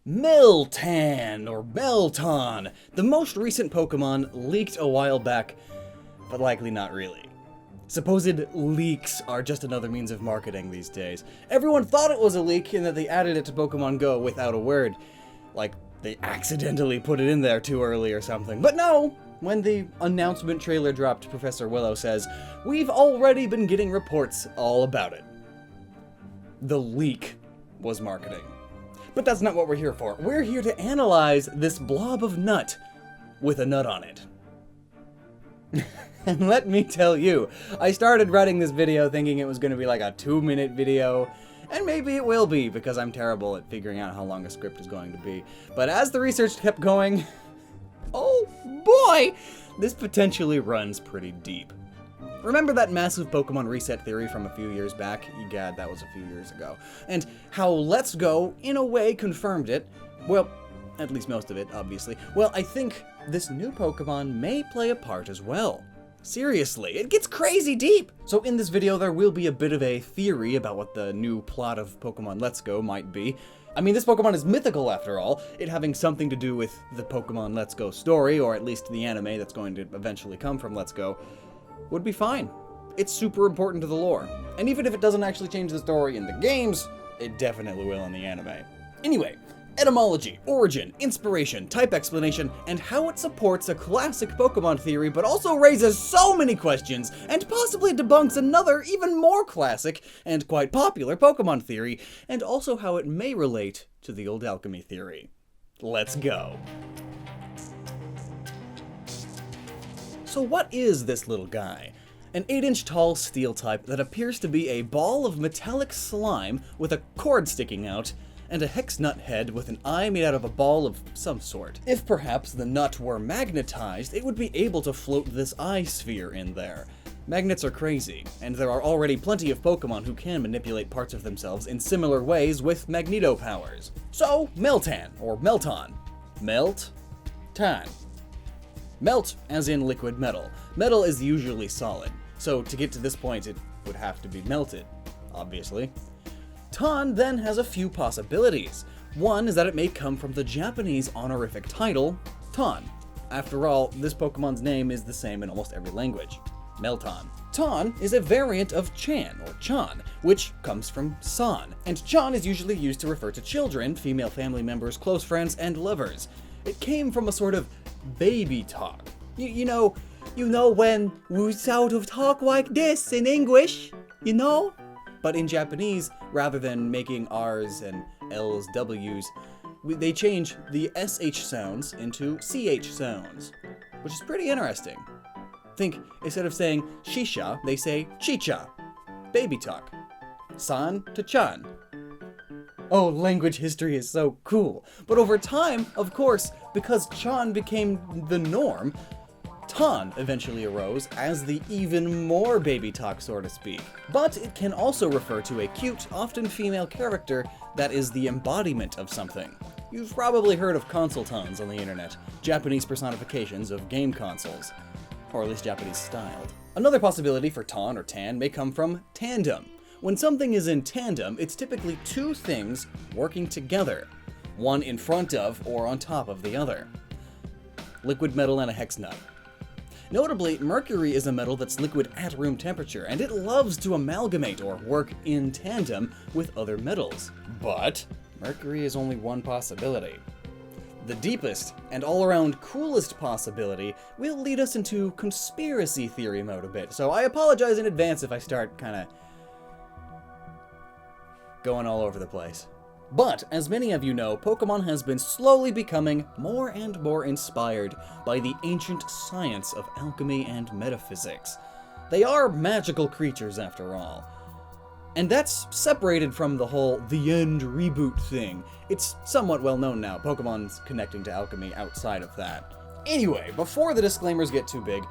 Meltan, or Meltan, the most recent Pokemon leaked a while back, but likely not really. Supposed leaks are just another means of marketing these days. Everyone thought it was a leak and that they added it to Pokemon Go without a word. Like, they accidentally put it in there too early or something. But no! When the announcement trailer dropped, Professor Willow says, "We've already been getting reports all about it." The leak was marketing. But that's not what we're here for. We're here to analyze this blob of nut with a nut on it. And let me tell you, I started writing this video thinking it was going to be like a 2-minute video, and maybe it will be, because I'm terrible at figuring out how long a script is going to be. But as the research kept going, oh boy, this potentially runs pretty deep. Remember that massive Pokemon reset theory from a few years back? Egad, that was a few years ago. And how Let's Go, in a way, confirmed it? Well, at least most of it, obviously. Well, I think this new Pokemon may play a part as well. Seriously, it gets crazy deep! So in this video, there will be a bit of a theory about what the new plot of Pokemon Let's Go might be. I mean, this Pokemon is mythical after all, it having something to do with the Pokemon Let's Go story, or at least the anime that's going to eventually come from Let's Go, would be fine. It's super important to the lore. And even if it doesn't actually change the story in the games, it definitely will in the anime. Anyway, etymology, origin, inspiration, type explanation, and how it supports a classic Pokemon theory but also raises so many questions and possibly debunks another even more classic and quite popular Pokemon theory, and also how it may relate to the old alchemy theory. Let's go. So what is this little guy? An 8-inch tall steel type that appears to be a ball of metallic slime with a cord sticking out, and a hex nut head with an eye made out of a ball of some sort. If perhaps the nut were magnetized, it would be able to float this eye sphere in there. Magnets are crazy, and there are already plenty of Pokemon who can manipulate parts of themselves in similar ways with magneto powers. So, Meltan, or Meltan. Melt-tan. Melt, as in liquid metal. Metal is usually solid, so to get to this point it would have to be melted, obviously. Tan then has a few possibilities. One is that it may come from the Japanese honorific title, Tan. After all, this Pokemon's name is the same in almost every language. Meltan. Tan is a variant of Chan, or Chan, which comes from San, and Chan is usually used to refer to children, female family members, close friends, and lovers. It came from a sort of baby talk. You know when we sort of talk like this in English, you know? But in Japanese, rather than making R's and L's, W's, they change the SH sounds into CH sounds, which is pretty interesting. Think, instead of saying shisha, they say chicha. Baby talk. San to chan. Oh, language history is so cool. But over time, of course, because chan became the norm, Tan eventually arose as the even more baby talk, so to speak. But it can also refer to a cute, often female character that is the embodiment of something. You've probably heard of console tons on the internet, Japanese personifications of game consoles, or at least Japanese styled. Another possibility for Tan or Tan may come from tandem. When something is in tandem, it's typically two things working together, one in front of or on top of the other. Liquid metal and a hex nut. Notably, mercury is a metal that's liquid at room temperature, and it loves to amalgamate or work in tandem with other metals. But mercury is only one possibility. The deepest and all-around coolest possibility will lead us into conspiracy theory mode a bit, so I apologize in advance if I start kinda going all over the place. But, as many of you know, Pokemon has been slowly becoming more and more inspired by the ancient science of alchemy and metaphysics. They are magical creatures, after all. And that's separated from the whole the END Reboot thing. It's somewhat well known now, Pokemon's connecting to alchemy outside of that. Anyway, before the disclaimers get too big,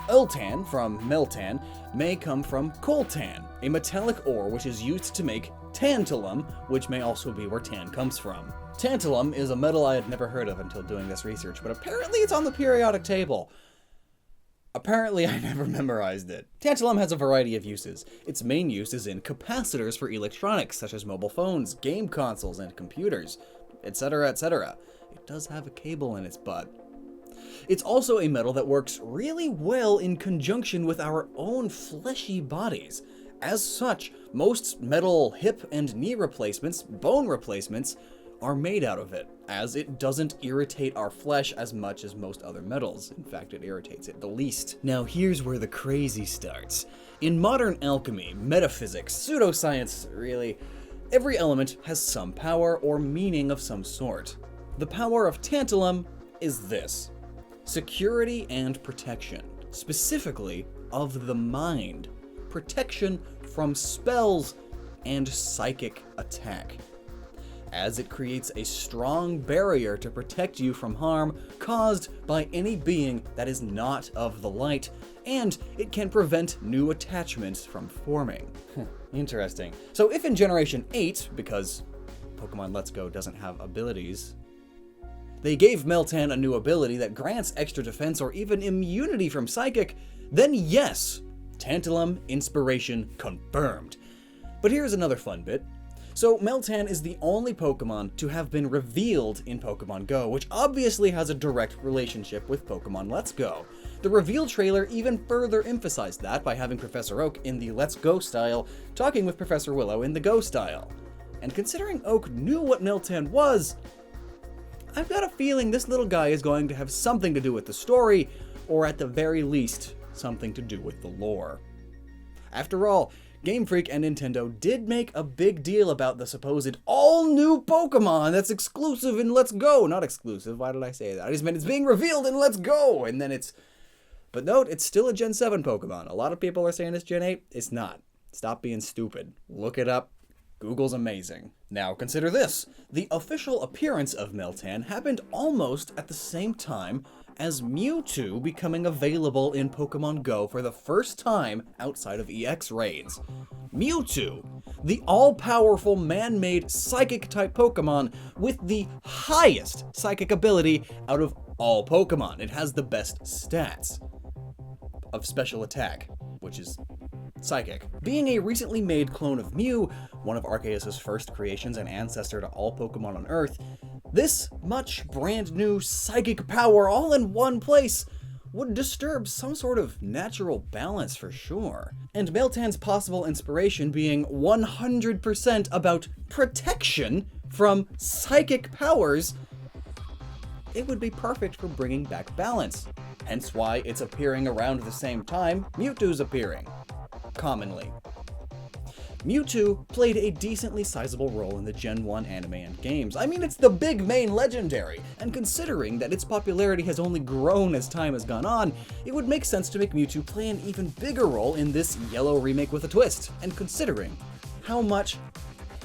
Ultan from Meltan may come from coltan, a metallic ore which is used to make tantalum, which may also be where tan comes from. Tantalum is a metal I had never heard of until doing this research, but apparently it's on the periodic table. Apparently I never memorized it. Tantalum has a variety of uses. Its main use is in capacitors for electronics, such as mobile phones, game consoles, and computers. etc., etc. It does have a cable in its butt. It's also a metal that works really well in conjunction with our own fleshy bodies. As such, most metal hip and knee replacements, bone replacements, are made out of it, as it doesn't irritate our flesh as much as most other metals. In fact, it irritates it the least. Now here's where the crazy starts. In modern alchemy, metaphysics, pseudoscience, really, every element has some power or meaning of some sort. The power of tantalum is this: security and protection, specifically of the mind, protection from spells and psychic attack, as it creates a strong barrier to protect you from harm caused by any being that is not of the light, and it can prevent new attachments from forming. Interesting. So if in Generation 8, because Pokemon Let's Go doesn't have abilities, they gave Meltan a new ability that grants extra defense or even immunity from psychic, then yes, tantalum inspiration confirmed. But here's another fun bit. So Meltan is the only Pokemon to have been revealed in Pokemon Go, which obviously has a direct relationship with Pokemon Let's Go. The reveal trailer even further emphasized that by having Professor Oak in the Let's Go style talking with Professor Willow in the Go style. And considering Oak knew what Meltan was, I've got a feeling this little guy is going to have something to do with the story, or at the very least, something to do with the lore. After all, Game Freak and Nintendo did make a big deal about the supposed all-new Pokemon that's exclusive in Let's Go. Not exclusive, why did I say that? I just meant it's being revealed in Let's Go, and then it's... But note, it's still a Gen 7 Pokemon. A lot of people are saying it's Gen 8. It's not. Stop being stupid. Look it up. Google's amazing. Now consider this. The official appearance of Meltan happened almost at the same time as Mewtwo becoming available in Pokemon Go for the first time outside of EX raids. Mewtwo, the all-powerful man-made psychic-type Pokemon with the highest psychic ability out of all Pokemon. It has the best stats of special attack, which is psychic. Being a recently made clone of Mew, one of Arceus' first creations and ancestor to all Pokemon on Earth, this much brand new psychic power all in one place would disturb some sort of natural balance for sure. And Meltan's possible inspiration being 100% about protection from psychic powers, it would be perfect for bringing back balance. Hence why it's appearing around the same time Mewtwo's appearing. Commonly. Mewtwo played a decently sizable role in the Gen 1 anime and games. I mean, it's the big main legendary, and considering that its popularity has only grown as time has gone on, it would make sense to make Mewtwo play an even bigger role in this yellow remake with a twist. And considering how much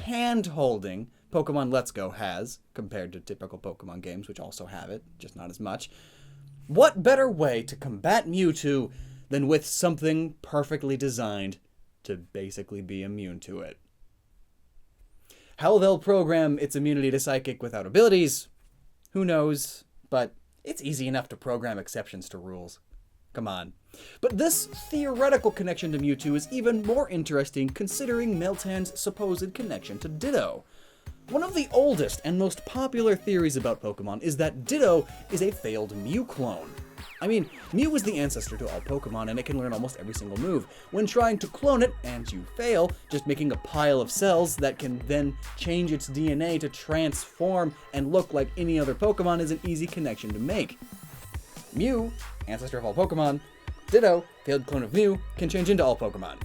hand-holding Pokemon Let's Go has, compared to typical Pokemon games, which also have it, just not as much, what better way to combat Mewtwo than with something perfectly designed to basically be immune to it? How they'll program its immunity to psychic without abilities, who knows, but it's easy enough to program exceptions to rules. Come on. But this theoretical connection to Mewtwo is even more interesting considering Meltan's supposed connection to Ditto. One of the oldest and most popular theories about Pokemon is that Ditto is a failed Mew clone. I mean, Mew is the ancestor to all Pokemon, and it can learn almost every single move. When trying to clone it, and you fail, just making a pile of cells that can then change its DNA to transform and look like any other Pokemon is an easy connection to make. Mew, ancestor of all Pokemon, Ditto, failed clone of Mew, can change into all Pokemon.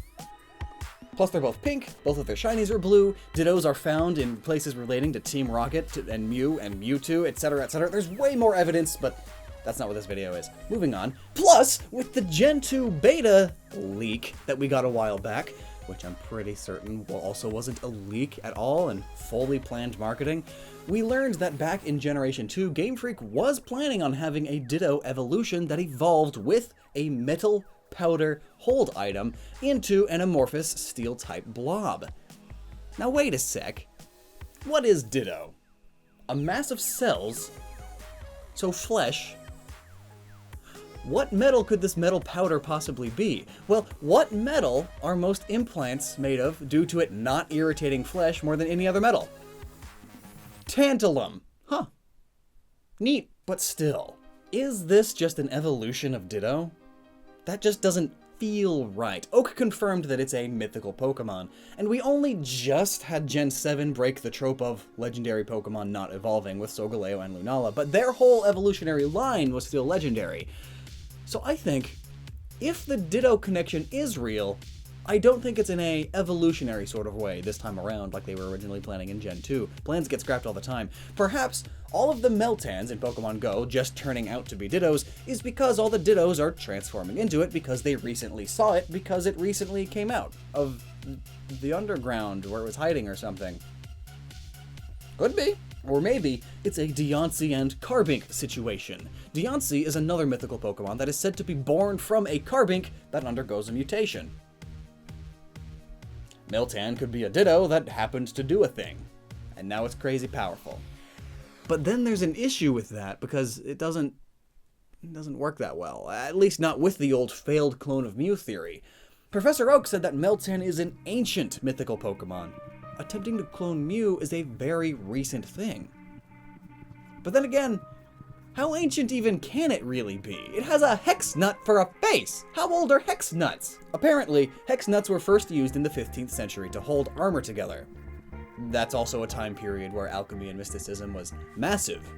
Plus, they're both pink, both of their shinies are blue, Dittos are found in places relating to Team Rocket and Mew and Mewtwo, etc., etc. There's way more evidence, but that's not what this video is. Moving on. Plus, with the Gen 2 beta leak that we got a while back, which I'm pretty certain also wasn't a leak at all and fully planned marketing, we learned that back in Generation 2, Game Freak was planning on having a Ditto evolution that evolved with a metal powder hold item into an amorphous steel-type blob. Now wait a sec. What is Ditto? A mass of cells? So flesh? What metal could this metal powder possibly be? Well, what metal are most implants made of due to it not irritating flesh more than any other metal? Tantalum. Huh. Neat, but still. Is this just an evolution of Ditto? That just doesn't feel right. Oak confirmed that it's a mythical Pokemon, and we only just had Gen 7 break the trope of legendary Pokemon not evolving with Solgaleo and Lunala, but their whole evolutionary line was still legendary. So I think, if the Ditto connection is real, I don't think it's in a evolutionary sort of way this time around like they were originally planning in Gen 2. Plans get scrapped all the time. Perhaps all of the Meltans in Pokemon Go just turning out to be Dittos is because all the Dittos are transforming into it because they recently saw it because it recently came out of the underground where it was hiding or something. Could be. Or maybe it's a Deontay and Carbink situation. Deontay is another mythical Pokemon that is said to be born from a Carbink that undergoes a mutation. Meltan could be a Ditto that happened to do a thing, and now it's crazy powerful. But then there's an issue with that because it doesn't work that well, at least not with the old failed clone of Mew theory. Professor Oak said that Meltan is an ancient mythical Pokemon. Attempting to clone Mew is a very recent thing. But then again, how ancient even can it really be? It has a hex nut for a face! How old are hex nuts? Apparently, hex nuts were first used in the 15th century to hold armor together. That's also a time period where alchemy and mysticism was massive.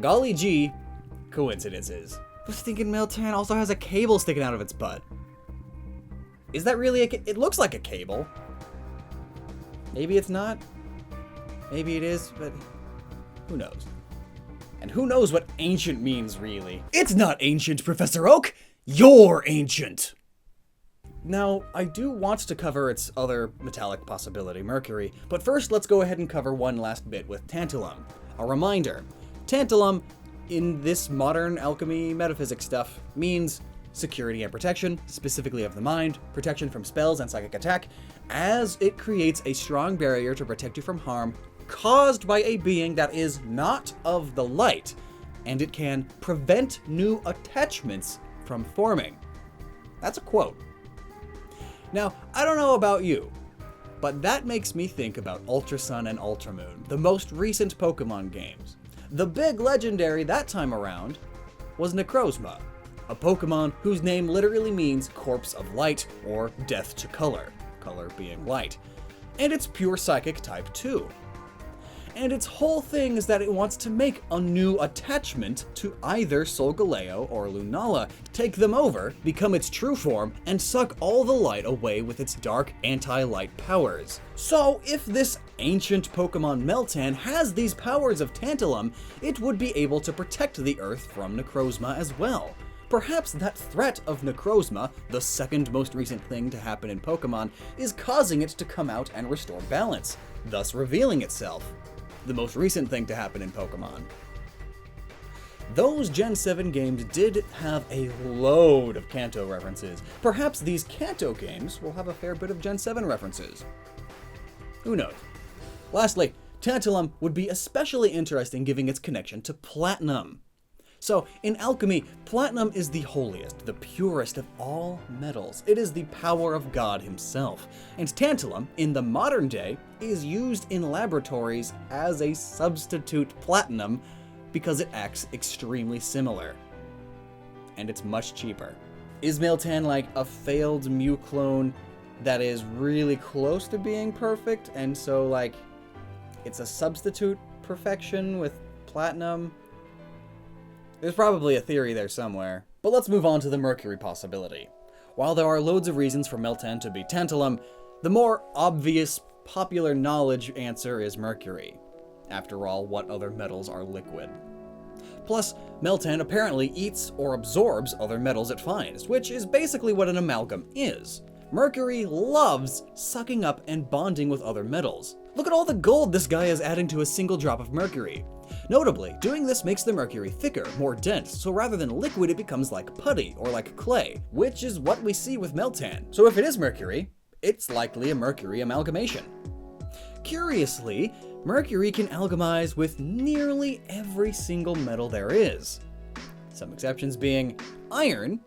Golly gee, coincidences. I was thinking Meltan also has a cable sticking out of its butt. Is that really it looks like a cable. Maybe it's not. Maybe it is, but who knows? And who knows what ancient means, really? It's not ancient, Professor Oak! You're ancient! Now, I do want to cover its other metallic possibility, Mercury, but first let's go ahead and cover one last bit with Tantalum. A reminder, Tantalum, in this modern alchemy metaphysics stuff, means security and protection, specifically of the mind, protection from spells and psychic attack, as it creates a strong barrier to protect you from harm caused by a being that is not of the light, and it can prevent new attachments from forming. That's a quote. Now, I don't know about you, but that makes me think about Ultra Sun and Ultra Moon, the most recent Pokemon games. The big legendary that time around was Necrozma, a Pokemon whose name literally means corpse of light or death to color, color being light, and it's pure psychic type 2. And its whole thing is that it wants to make a new attachment to either Solgaleo or Lunala, take them over, become its true form, and suck all the light away with its dark anti-light powers. So if this ancient Pokemon Meltan has these powers of Tantalum, it would be able to protect the Earth from Necrozma as well. Perhaps that threat of Necrozma, the second most recent thing to happen in Pokemon, is causing it to come out and restore balance, thus revealing itself. The most recent thing to happen in Pokemon. Those Gen 7 games did have a load of Kanto references. Perhaps these Kanto games will have a fair bit of Gen 7 references. Who knows? Lastly, Tantalum would be especially interesting given its connection to Platinum. So, in alchemy, Platinum is the holiest, the purest of all metals. It is the power of God himself. And Tantalum, in the modern day, is used in laboratories as a substitute Platinum because it acts extremely similar. And it's much cheaper. Is Meltan like a failed Mew clone that is really close to being perfect, and so like it's a substitute perfection with Platinum? There's probably a theory there somewhere. But let's move on to the Mercury possibility. While there are loads of reasons for Meltan to be Tantalum, the more obvious, popular knowledge answer is Mercury. After all, what other metals are liquid? Plus, Meltan apparently eats or absorbs other metals it finds, which is basically what an amalgam is. Mercury loves sucking up and bonding with other metals. Look at all the gold this guy is adding to a single drop of Mercury. Notably, doing this makes the Mercury thicker, more dense, so rather than liquid it becomes like putty or like clay, which is what we see with Meltan. So if it is Mercury, it's likely a Mercury amalgamation. Curiously, Mercury can alchemize with nearly every single metal there is. Some exceptions being iron,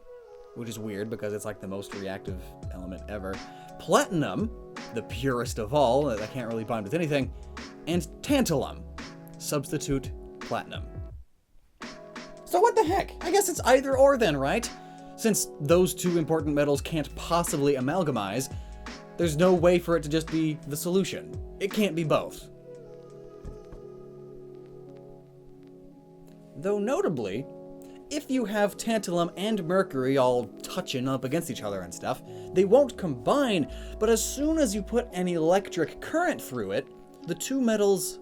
which is weird because it's like the most reactive element ever, platinum, the purest of all, that can't really bind with anything, and tantalum, substitute platinum. So what the heck? I guess it's either or then, right? Since those two important metals can't possibly amalgamize, there's no way for it to just be the solution. It can't be both. Though notably, if you have tantalum and mercury all touching up against each other and stuff, they won't combine, but as soon as you put an electric current through it, the two metals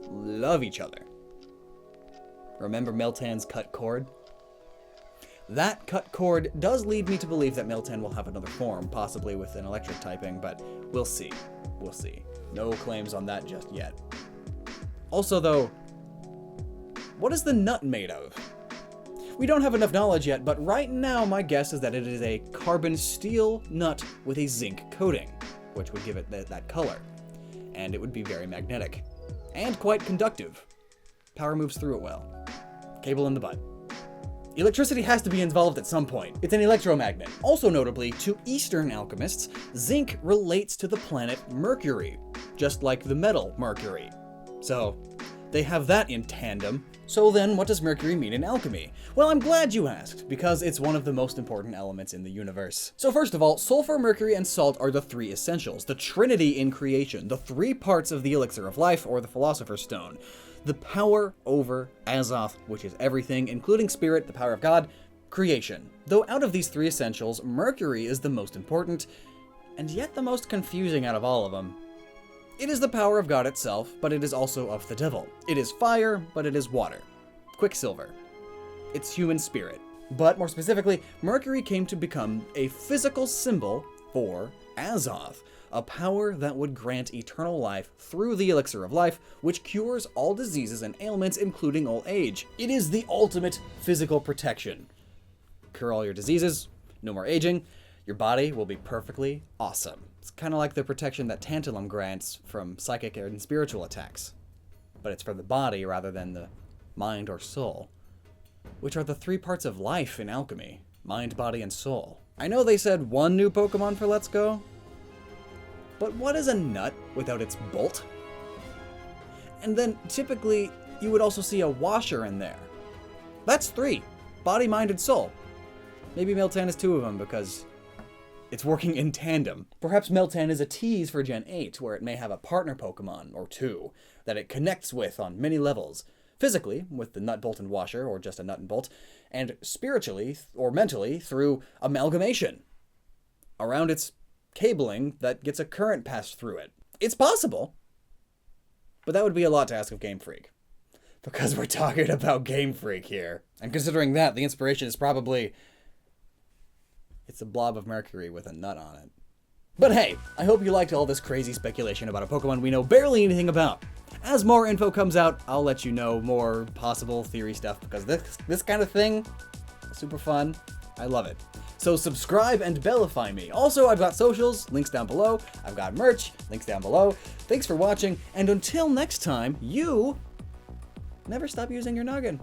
love each other. Remember Meltan's cut cord? That cut cord does lead me to believe that Meltan will have another form, possibly with an electric typing, but we'll see. We'll see. No claims on that just yet. Also though, what is the nut made of? We don't have enough knowledge yet, but right now my guess is that it is a carbon steel nut with a zinc coating, which would give it that color. And it would be very magnetic. And quite conductive. Power moves through it well. Cable in the butt. Electricity has to be involved at some point. It's an electromagnet. Also notably, to Eastern alchemists, zinc relates to the planet Mercury, just like the metal Mercury. So, they have that in tandem. So then, what does Mercury mean in alchemy? Well, I'm glad you asked, because it's one of the most important elements in the universe. So first of all, sulfur, mercury, and salt are the three essentials, the trinity in creation, the three parts of the elixir of life, or the philosopher's stone. The power over Azoth, which is everything, including spirit, the power of God, creation. Though out of these three essentials, mercury is the most important, and yet the most confusing out of all of them. It is the power of God itself, but it is also of the devil. It is fire, but it is water. Quicksilver. It's human spirit. But more specifically, Mercury came to become a physical symbol for Azoth, a power that would grant eternal life through the elixir of life, which cures all diseases and ailments, including old age. It is the ultimate physical protection. Cure all your diseases, no more aging, your body will be perfectly awesome. It's kind of like the protection that tantalum grants from psychic and spiritual attacks. But it's for the body rather than the mind or soul, which are the three parts of life in alchemy: mind, body, and soul. I know they said one new Pokemon for Let's Go, but what is a nut without its bolt? And then typically you would also see a washer in there. That's three: body, mind, and soul. Maybe Meltan is two of them because it's working in tandem. Perhaps Meltan is a tease for Gen 8, where it may have a partner Pokemon or two that it connects with on many levels. Physically, with the nut, bolt, and washer, or just a nut and bolt, and spiritually or mentally through amalgamation around its cabling that gets a current passed through it. It's possible, but that would be a lot to ask of Game Freak, because we're talking about Game Freak here. And considering that, the inspiration is probably it's a blob of mercury with a nut on it. But hey, I hope you liked all this crazy speculation about a Pokemon we know barely anything about. As more info comes out, I'll let you know more possible theory stuff, because this kind of thing is super fun. I love it. So subscribe and bellify me. Also, I've got socials, links down below. I've got merch, links down below. Thanks for watching, and until next time, you never stop using your noggin.